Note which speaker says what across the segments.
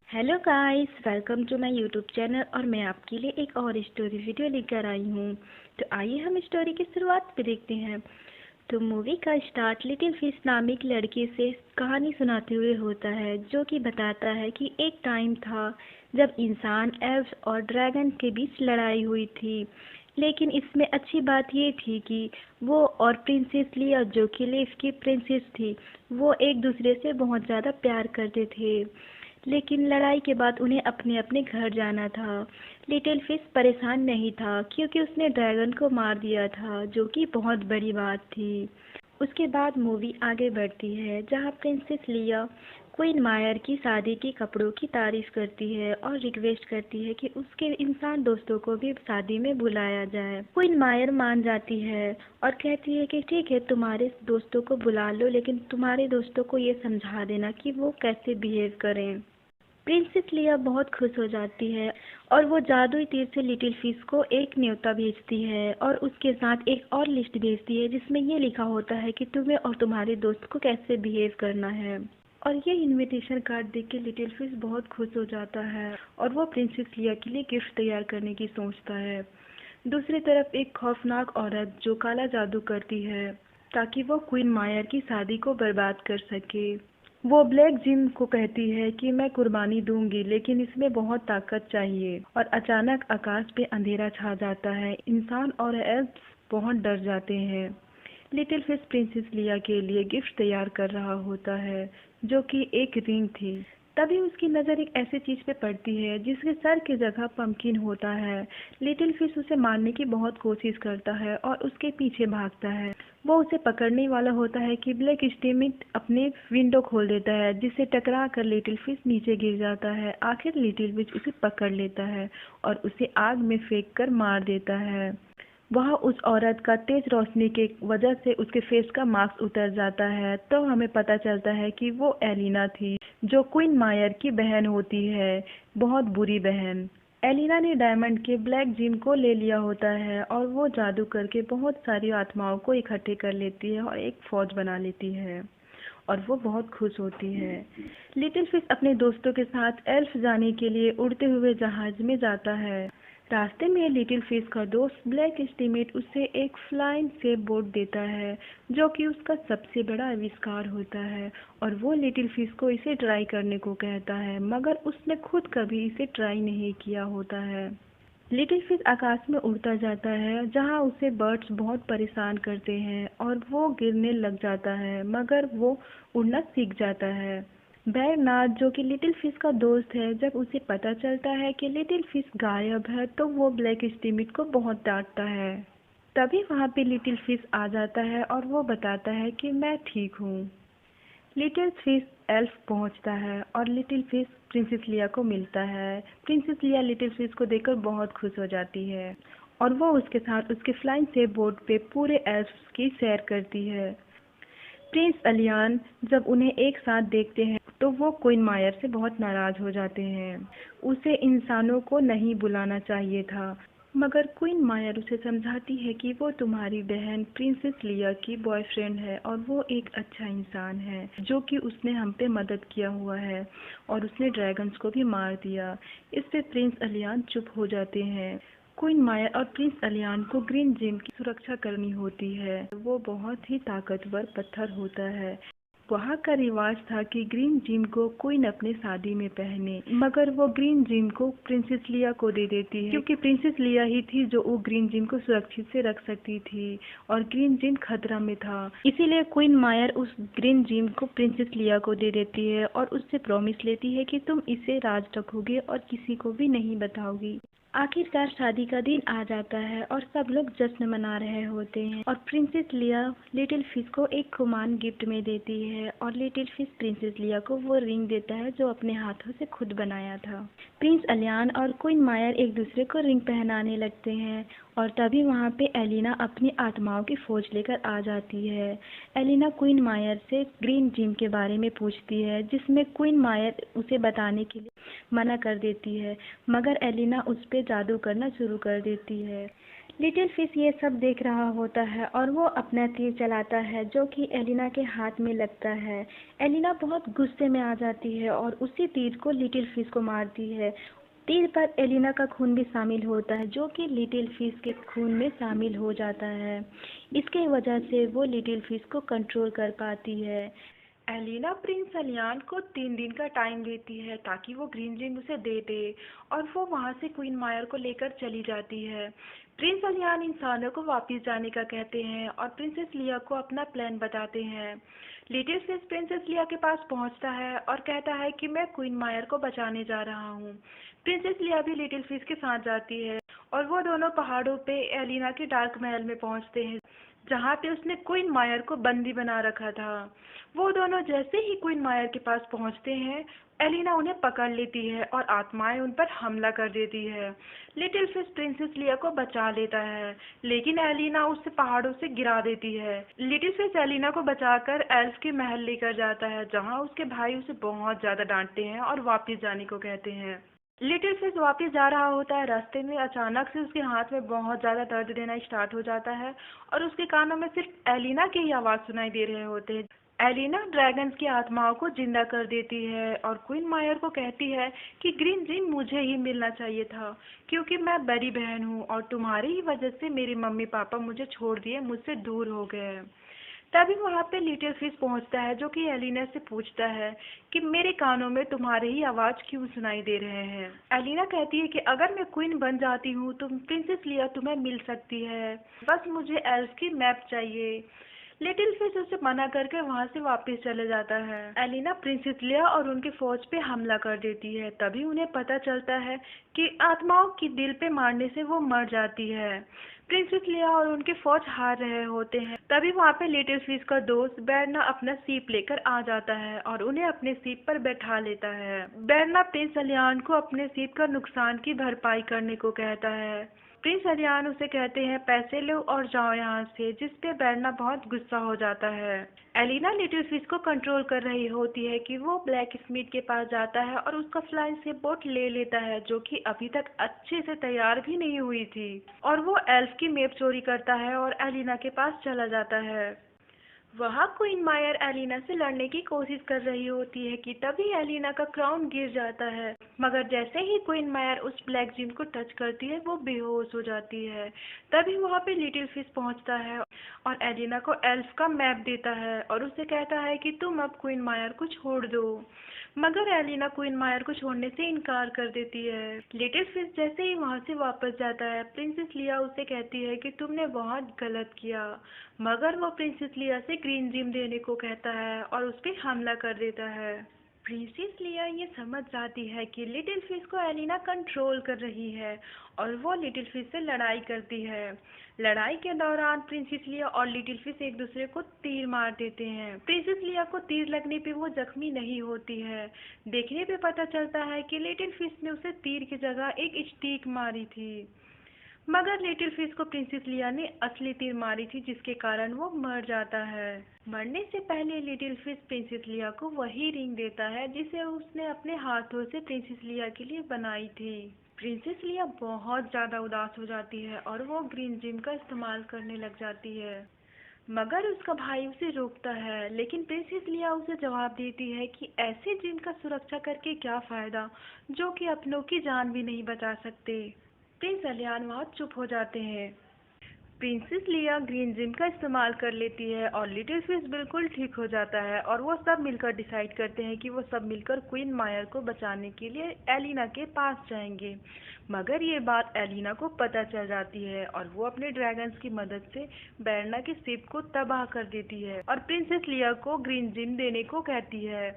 Speaker 1: Hello guys, welcome to my YouTube channel. और मैं आपके लिए एक और स्टोरी वीडियो लेकर आई हूँ। तो आइए हम स्टोरी की शुरुआत पे देखते हैं। तो मूवी का स्टार्ट लिटिल फिश नामिक लड़के से कहानी सुनाते हुए होता है, जो कि बताता है कि एक टाइम था जब इंसान, एल्व्स और ड्रैगन के बीच लड़ाई हुई थी। लेकिन इसमें अच्छी बात ये थी कि वो और प्रिंसेस लिया, जो कि लीफ की प्रिंसेस थी, वो एक दूसरे से बहुत ज़्यादा प्यार करते थे। लेकिन लड़ाई के बाद उन्हें अपने अपने घर जाना था। लिटिल फिश परेशान नहीं था, क्योंकि उसने ड्रैगन को मार दिया था, जो कि बहुत बड़ी बात थी। उसके बाद मूवी आगे बढ़ती है, जहाँ प्रिंसेस लिया क्वीन मायर की शादी के कपड़ों की तारीफ करती है और रिक्वेस्ट करती है कि उसके इंसान दोस्तों को भी शादी में बुलाया जाए। क्वीन मायर मान जाती है और कहती है कि ठीक है, तुम्हारे दोस्तों को बुला लो, लेकिन तुम्हारे दोस्तों को ये समझा देना कि वो कैसे बिहेव करें। प्रिंसेस लिया बहुत खुश हो जाती है और वो जादुई तीर से लिटिल फिश को एक न्योता भेजती है और उसके साथ एक और लिस्ट भेजती है, जिसमें ये लिखा होता है कि तुम्हें और तुम्हारे दोस्त को कैसे बिहेव करना है। और ये इनविटेशन कार्ड देख के लिटिल फिश बहुत खुश हो जाता है और वो प्रिंसेस लिया के लिए गिफ्ट तैयार करने की सोचता है। दूसरी तरफ एक खौफनाक औरत जो काला जादू करती है ताकि वो क्वीन मायर की शादी को बर्बाद कर सके। वो ब्लैक जिम को कहती है कि मैं कुर्बानी दूंगी, लेकिन इसमें बहुत ताकत चाहिए। और अचानक आकाश पे अंधेरा छा जाता है। इंसान और एल्फ्स बहुत डर जाते हैं। लिटिल फिश प्रिंसेस लिया के लिए गिफ्ट तैयार कर रहा होता है, जो कि एक रिंग थी। तभी उसकी नज़र एक ऐसी चीज पे पड़ती है जिसके सर की जगह पंपकिन होता है। लिटिल फिश उसे मारने की बहुत कोशिश करता है और उसके पीछे भागता है। वो उसे पकड़ने वाला होता है कि ब्लैक स्टीमिट अपने विंडो खोल देता है, जिससे टकरा कर लिटिल फिश नीचे गिर जाता है। आखिर लिटिल फिश उसे पकड़ लेता है और उसे आग में फेंक कर मार देता है। वह उस औरत का तेज रोशनी के वजह से उसके फेस का मास्क उतर जाता है, तो हमें पता चलता है कि वो एलिना थी, जो क्वीन मायर की बहन होती है, बहुत बुरी बहन। एलिना ने डायमंड के ब्लैक जिम को ले लिया होता है और वो जादू करके बहुत सारी आत्माओं को इकट्ठे कर लेती है और एक फौज बना लेती है और वो बहुत खुश होती है। लिटिल फिश अपने दोस्तों के साथ एल्फ जाने के लिए उड़ते हुए जहाज में जाता है। रास्ते में लिटिल फिश का दोस्त ब्लैक स्टीमेट उसे एक फ्लाइंग सेफ बोट देता है, जो कि उसका सबसे बड़ा आविष्कार होता है। और वो लिटिल फिश को इसे ट्राई करने को कहता है, मगर उसने खुद कभी इसे ट्राई नहीं किया होता है। लिटिल फिश आकाश में उड़ता जाता है, जहाँ उसे बर्ड्स बहुत परेशान करते हैं और वो गिरने लग जाता है, मगर वो उड़ना सीख जाता है। बैरनार्ड, जो कि लिटिल फिश का दोस्त है, जब उसे पता चलता है कि लिटिल फिश गायब है, तो वो ब्लैक स्टीमिट को बहुत डांटता है। तभी वहाँ पे लिटिल फिश आ जाता है और वो बताता है कि मैं ठीक हूँ। लिटिल फिश एल्फ पहुंचता है और लिटिल फिश प्रिंसेस लिया को मिलता है। प्रिंसेस लिया लिटिल फिश को देखकर बहुत खुश हो जाती है और वो उसके साथ उसके फ्लाइंग सेफ बोट पे पूरे एल्फ्स की सैर करती है। प्रिंस अलियान जब उन्हें एक साथ देखते हैं, तो वो क्वीन मायर से बहुत नाराज हो जाते हैं। उसे इंसानों को नहीं बुलाना चाहिए था, मगर क्वीन मायर उसे समझाती है कि वो तुम्हारी बहन प्रिंसेस लिया की बॉयफ्रेंड है और वो एक अच्छा इंसान है, जो कि उसने हम पे मदद किया हुआ है और उसने ड्रैगन्स को भी मार दिया। इससे प्रिंस अलियान चुप हो जाते हैं। क्वीन मायर और प्रिंस अलियान को ग्रीन जिम की सुरक्षा करनी होती है। वो बहुत ही ताकतवर पत्थर होता है। वहाँ का रिवाज था कि ग्रीन जिम को क्वीन अपने शादी में पहने, मगर वो ग्रीन जिम को प्रिंसेस लिया को दे देती है, क्योंकि प्रिंसेस लिया ही थी जो वो ग्रीन जिम को सुरक्षित से रख सकती थी और ग्रीन जिम खतरा में था। इसीलिए क्वीन मायर उस ग्रीन जिम को प्रिंसेस लिया को दे देती है और उससे प्रॉमिस लेती है कि तुम इसे राज रखोगे और किसी को भी नहीं बताओगी। आखिरकार शादी का दिन आ जाता है और सब लोग जश्न मना रहे होते हैं और प्रिंसेस लिया लिटिल फिश को एक कुमान गिफ्ट में देती है और लिटिल फिश प्रिंसेस लिया को वो रिंग देता है जो अपने हाथों से खुद बनाया था। प्रिंस अलियान और क्वीन मायर एक दूसरे को रिंग पहनाने लगते हैं और तभी वहाँ पे एलिना अपनी आत्माओं की फौज लेकर आ जाती है। एलिना क्वीन मायर से ग्रीन जिम के बारे में पूछती है, जिसमें क्वीन मायर उसे बताने के लिए मना कर देती है, मगर एलिना उस पे जादू करना शुरू कर देती है। लिटिल फिश ये सब देख रहा होता है और वो अपना तीर चलाता है जो कि एलिना के हाथ में लगता है। एलिना बहुत गुस्से में आ जाती है और उसी तीर को लिटिल फिश को मारती है। तीर पर एलिना का खून भी शामिल होता है जो कि लिटिल फिश के खून में शामिल हो जाता है। इसके वजह से वो लिटिल फिश को कंट्रोल कर पाती है। एलिना प्रिंस अलियान को 3 दिन का टाइम देती है ताकि वो ग्रीन जिम उसे दे दे और वो वहाँ से क्वीन मायर को लेकर चली जाती है। प्रिंस अलियान इंसानों को वापस जाने का कहते हैं और प्रिंसेस लिया को अपना प्लान बताते हैं। लिटिल फिश प्रिंसेस लिया के पास पहुँचता है और कहता है कि मैं क्वीन मायर को बचाने जा रहा हूँ। प्रिंसेस लिया भी लिटिल फिश के साथ जाती है और वो दोनों पहाड़ों पे एलिना के डार्क महल में पहुँचते हैं जहाँ पे उसने क्वीन मायर को बंदी बना रखा था। वो दोनों जैसे ही क्वीन मायर के पास पहुंचते हैं, एलिना उन्हें पकड़ लेती है और आत्माएं उन पर हमला कर देती है। लिटिल फिश प्रिंसेस लिया को बचा लेता है, लेकिन एलिना उसे पहाड़ों से गिरा देती है। लिटिल फिश एलिना को बचाकर एल्फ के महल लेकर जाता है, जहां उसके भाई उसे बहुत ज्यादा डांटते हैं और वापस जाने को कहते हैं। लिटिल फिश वापस जा रहा होता है, रास्ते में अचानक से उसके हाथ में बहुत ज्यादा दर्द देना स्टार्ट हो जाता है और उसके कानों में सिर्फ एलिना की ही आवाज सुनाई दे रहे होते हैं। एलिना ड्रैगन्स की आत्माओं को जिंदा कर देती है और क्वीन मायर को कहती है कि ग्रीन जिम मुझे ही मिलना चाहिए था क्योंकि मैं बड़ी बहन हूँ और तुम्हारी ही वजह से मेरे मम्मी पापा मुझे छोड़ दिए, मुझसे दूर हो गए। तभी वहाँ पे लिटिल फिश पहुँचता है जो कि एलिना से पूछता है कि मेरे कानों में तुम्हारे ही आवाज क्यों सुनाई दे रहे हैं। एलिना कहती है कि अगर मैं क्वीन बन जाती हूँ तो प्रिंसेस लिया तुम्हें मिल सकती है, बस मुझे एल्फ की मैप चाहिए। लिटिल फिश उसे मना करके वहाँ से वापस चले जाता है। एलिना प्रिंसेस लिया और उनकी फौज पे हमला कर देती है। तभी उन्हें पता चलता है कि आत्माओं की दिल पे मारने से वो मर जाती है। प्रिंसेस लिया और उनकी फौज हार रहे होते हैं। तभी वहाँ पे लिटिल फिश का दोस्त बेरना अपना सीप लेकर आ जाता है और उन्हें अपने सीप पर बैठा लेता है। बेरना प्रिंस अलियान को अपने सीप का नुकसान की भरपाई करने को कहता है। प्रिंस अलियान उसे कहते हैं पैसे लो और जाओ यहाँ से, जिस पे बेरना बहुत गुस्सा हो जाता है। एलिना लिटिल फिश को कंट्रोल कर रही होती है कि वो ब्लैक स्मिथ के पास जाता है और उसका फ्लाइंग शिप बोट ले लेता है जो कि अभी तक अच्छे से तैयार भी नहीं हुई थी, और वो एल्फ की मैप चोरी करता है और एलिना के पास चला जाता है। वहाँ क्वीन मायर एलिना से लड़ने की कोशिश कर रही होती है कि तभी एलिना का क्राउन गिर जाता है, मगर जैसे ही क्वीन मायर उस ब्लैक जिम को टच करती है वो बेहोश हो जाती है। तभी वहाँ पे लिटिल फिश पहुँचता है और एलिना को एल्फ का मैप देता है और उसे कहता है कि तुम अब क्वीन मायर को छोड़ दो, मगर एलिना क्वीन मायर को छोड़ने से इनकार कर देती है। लिटिल फिश जैसे ही वहाँ से वापस जाता है, प्रिंसेस लिया उसे कहती है कि तुमने बहुत गलत किया, मगर वो प्रिंसेस लिया से ग्रीन जिम देने को कहता है और उस पर हमला कर देता है। प्रिंसेस लिया ये समझ जाती है कि लिटिल फिश को एलिना कंट्रोल कर रही है और वो लिटिल फिश से लड़ाई करती है। लड़ाई के दौरान प्रिंसेस लिया और लिटिल फिश एक दूसरे को तीर मार देते हैं। प्रिंसेस लिया को तीर लगने पे वो जख्मी नहीं होती है। देखने पे पता चलता है कि लिटिल फिश ने उसे तीर की जगह एक स्टिक मारी थी, मगर लिटिल फिश को प्रिंसेस लिया ने असली तीर मारी थी जिसके कारण वो मर जाता है। मरने से पहले लिटिल फिश प्रिंसेस लिया को वही रिंग देता है जिसे उसने अपने हाथों से प्रिंसेस लिया के लिए बनाई थी। प्रिंसेस लिया बहुत ज्यादा उदास हो जाती है और वो ग्रीन जिम का इस्तेमाल करने लग जाती है, मगर उसका भाई उसे रोकता है। लेकिन प्रिंसेस लिया उसे जवाब देती है कि ऐसे जिम का सुरक्षा करके क्या फायदा जो कि अपनों की जान भी नहीं बचा सकते। प्रिंस अलियान वहाँ चुप हो जाते हैं। प्रिंसेस लिया ग्रीन जिम का इस्तेमाल कर लेती है और लिटिल फिश बिल्कुल ठीक हो जाता है और वो सब मिलकर डिसाइड करते हैं कि वो सब मिलकर क्वीन मायर को बचाने के लिए एलिना के पास जाएंगे। मगर ये बात एलिना को पता चल जाती है और वो अपने ड्रैगन्स की मदद से बेरना के शिप को तबाह कर देती है और प्रिंसेस लिया को ग्रीन जिम देने को कहती है।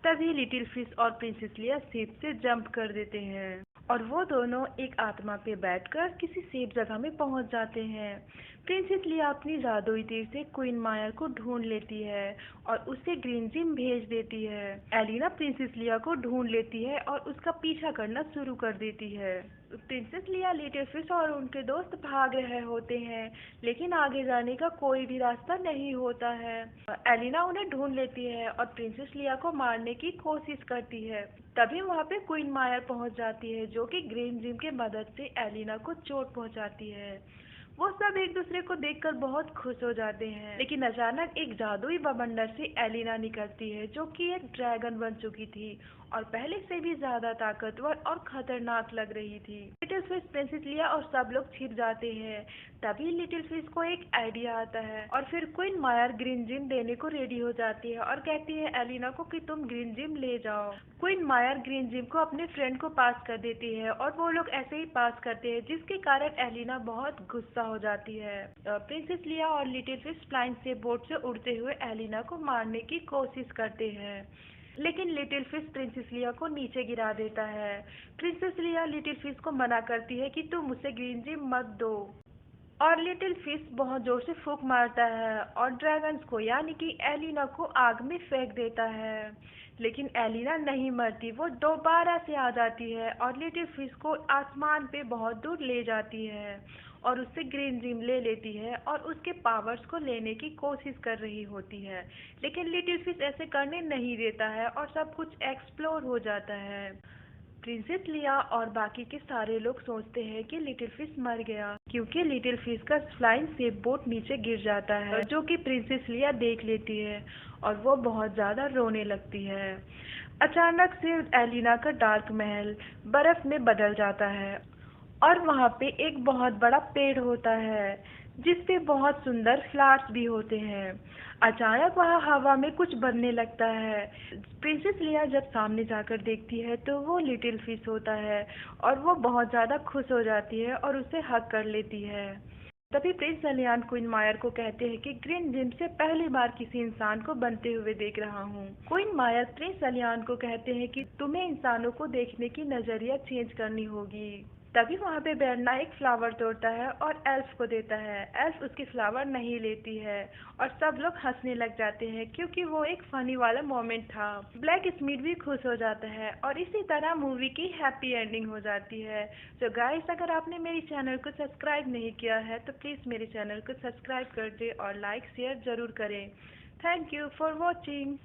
Speaker 1: तभी लिटिल फिश और प्रिंसेस लिया शिप से जंप कर देते हैं और वो दोनों एक आत्मा पे बैठकर किसी सेफ जगह में पहुंच जाते हैं। प्रिंसेस लिया अपनी जादुई तीर से क्वीन मायर को ढूंढ लेती है और उसे ग्रीन जिम भेज देती है। एलिना प्रिंसेस लिया को ढूंढ लेती है और उसका पीछा करना शुरू कर देती है। प्रिंसेस लिया लिटिल फिश और उनके दोस्त भाग रहे होते हैं, लेकिन आगे जाने का कोई भी रास्ता नहीं होता है। एलिना उन्हें ढूंढ लेती है और प्रिंसेस लिया को मारने की कोशिश करती है। तभी वहाँ पे क्वीन मायर पहुँच जाती है जो कि ग्रीन जिम की मदद से एलिना को चोट पहुँचाती है।
Speaker 2: वो सब एक दूसरे को देखकर बहुत खुश हो जाते हैं, लेकिन अचानक एक जादुई बवंडर से एलिना निकलती है जो कि एक ड्रैगन बन चुकी थी और पहले से भी ज्यादा ताकतवर और खतरनाक लग रही थी। लिटिल फिश, प्रिंसेस लिया और सब लोग छिप जाते हैं। तभी लिटिल फिश को एक आइडिया आता है और फिर क्वीन मायर ग्रीन जिम देने को रेडी हो जाती है और कहती है एलिना को कि तुम ग्रीन जिम ले जाओ। क्वीन मायर ग्रीन जिम को अपने फ्रेंड को पास कर देती है और वो लोग ऐसे ही पास करते हैं, जिसके कारण एलिना बहुत गुस्सा हो जाती है। प्रिंसेस लिया और लिटिल फिश फ्लाइंग से बोट से उड़ते हुए एलिना को मारने की कोशिश करते हैं, लेकिन लिटिल फिश प्रिंसेस लिया को नीचे गिरा देता है। प्रिंसेस लिया लिटिल फिश को मना करती है कि तुम उसे ग्रीन जिम मत दो, और लिटिल फिश बहुत जोर से फूंक मारता है और ड्रैगन्स को यानी कि एलिना को आग में फेंक देता है। लेकिन एलिना नहीं मरती, वो दोबारा से आ जाती है और लिटिल फिश को आसमान पे बहुत दूर ले जाती है और उससे ग्रीन जिम ले लेती है और उसके पावर्स को लेने की कोशिश कर रही होती है, लेकिन लिटिल फिश ऐसे करने नहीं देता है और सब कुछ एक्सप्लोर हो जाता है। प्रिंसेस लिया और बाकी के सारे लोग सोचते हैं कि लिटिल फिश मर गया, क्योंकि लिटिल फिश का फ्लाइंग से बोट नीचे गिर जाता है, जो कि प्रिंसेस लिया देख लेती है और वो बहुत ज्यादा रोने लगती है। अचानक से एलिना का डार्क महल बर्फ में बदल जाता है और वहाँ पे एक बहुत बड़ा पेड़ होता है जिस पे बहुत सुंदर फ्लावर्स भी होते हैं। अचानक वहाँ हवा में कुछ बनने लगता है। प्रिंसेस लिया जब सामने जाकर देखती है तो वो लिटिल फिश होता है और वो बहुत ज़्यादा खुश हो जाती है और उसे हग कर लेती है। तभी प्रिंस अलियान क्वीन मायर को कहते हैं कि ग्रीन जिम से पहली बार किसी इंसान को बनते हुए देख रहा हूँ। क्वीन मायर प्रिंस अलियान को कहते हैं कि तुम्हें इंसानों को देखने की नजरिया चेंज करनी होगी। तभी वहाँ पे बेरना एक फ्लावर तोड़ता है और एल्फ को देता है। एल्फ उसकी फ्लावर नहीं लेती है और सब लोग हंसने लग जाते हैं क्योंकि वो एक फनी वाला मोमेंट था। ब्लैक स्मिथ भी खुश हो जाता है और इसी तरह मूवी की हैप्पी एंडिंग हो जाती है। तो गाइस, अगर आपने मेरी चैनल को सब्सक्राइब नहीं किया है तो प्लीज़ मेरे चैनल को सब्सक्राइब कर दे और लाइक शेयर ज़रूर करें। Thank you for watching.